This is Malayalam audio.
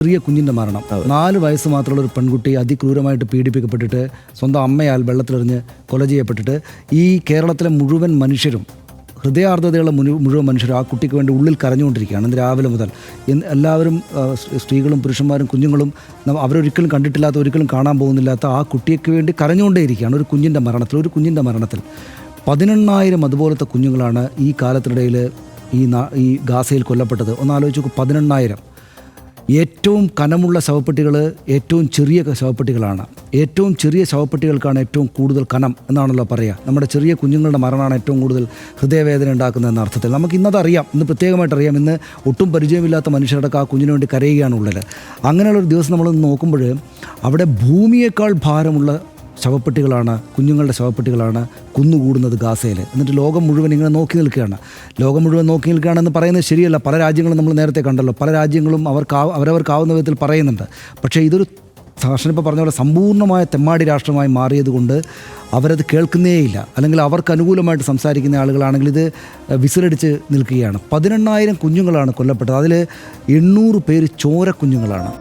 ചെറിയ കുഞ്ഞിൻ്റെ മരണം. 4 വയസ്സ് മാത്രമുള്ള ഒരു പെൺകുട്ടി അതിക്രൂരമായിട്ട് പീഡിപ്പിക്കപ്പെട്ടിട്ട് സ്വന്തം അമ്മയാൽ വെള്ളത്തിലെറിഞ്ഞ് കൊല ചെയ്യപ്പെട്ടിട്ട് ഈ കേരളത്തിലെ മുഴുവൻ മനുഷ്യരും, ഹൃദയാർദ്രതയുള്ള മുഴുവൻ മനുഷ്യരും ആ കുട്ടിക്ക് വേണ്ടി ഉള്ളിൽ കരഞ്ഞുകൊണ്ടിരിക്കുകയാണ്. ഇന്ന് രാവിലെ മുതൽ എല്ലാവരും, സ്ത്രീകളും പുരുഷന്മാരും കുഞ്ഞുങ്ങളും, അവരൊരിക്കലും കണ്ടിട്ടില്ലാത്ത, ഒരിക്കലും കാണാൻ പോകുന്നില്ലാത്ത ആ കുട്ടിക്ക് വേണ്ടി കരഞ്ഞുകൊണ്ടേയിരിക്കുകയാണ്. ഒരു കുഞ്ഞിൻ്റെ മരണത്തിൽ 18,000 അതുപോലത്തെ കുഞ്ഞുങ്ങളാണ് ഈ കാലത്തിനിടയിൽ ഈ ഗാസയിൽ കൊല്ലപ്പെട്ടത്. ഒന്ന് ആലോചിച്ച് നോക്കൂ, 18,000. ഏറ്റവും കനമുള്ള ശവപ്പെട്ടികൾ ഏറ്റവും ചെറിയ ശവപ്പെട്ടികളാണ്. ഏറ്റവും ചെറിയ ശവപ്പെട്ടികൾക്കാണ് ഏറ്റവും കൂടുതൽ കനം എന്നാണല്ലോ പറയുക. നമ്മുടെ ചെറിയ കുഞ്ഞുങ്ങളുടെ മരണമാണ് ഏറ്റവും കൂടുതൽ ഹൃദയവേദന ഉണ്ടാക്കുന്നതെന്ന അർത്ഥത്തിൽ. നമുക്ക് ഇന്നതറിയാം, ഇന്ന് പ്രത്യേകമായിട്ട് അറിയാം. ഇന്ന് ഒട്ടും പരിചയമില്ലാത്ത മനുഷ്യരുടെ ആ കുഞ്ഞിന് വേണ്ടി കരയുകയാണ് ഉള്ളിൽ. അങ്ങനെയുള്ളൊരു ദിവസം നമ്മൾ നോക്കുമ്പോൾ അവിടെ ഭൂമിയേക്കാൾ ഭാരമുള്ള ശവപ്പെട്ടികളാണ്, കുഞ്ഞുങ്ങളുടെ ശവപ്പെട്ടികളാണ് കുന്നുകൂടുന്നത് ഗാസയിൽ. എന്നിട്ട് ലോകം മുഴുവൻ ഇങ്ങനെ നോക്കി നിൽക്കുകയാണെന്ന് പറയുന്നത് ശരിയല്ല. പല രാജ്യങ്ങളും നമ്മൾ നേരത്തെ കണ്ടല്ലോ, പല രാജ്യങ്ങളും അവരവർക്കാവുന്ന വിധത്തിൽ പറയുന്നുണ്ട്. പക്ഷേ ഇതൊരു ഇപ്പോൾ പറഞ്ഞ പോലെ സമ്പൂർണ്ണമായ തെമ്മാടി രാഷ്ട്രമായി മാറിയതുകൊണ്ട് അവരത് കേൾക്കുന്നേയില്ല. അല്ലെങ്കിൽ അവർക്ക് അനുകൂലമായിട്ട് സംസാരിക്കുന്ന ആളുകളാണെങ്കിൽ ഇത് വിസിലടിച്ച് നിൽക്കുകയാണ്. 18,000 കുഞ്ഞുങ്ങളാണ് കൊല്ലപ്പെട്ടത്. അതിൽ 800 പേര് ചോര കുഞ്ഞുങ്ങളാണ്.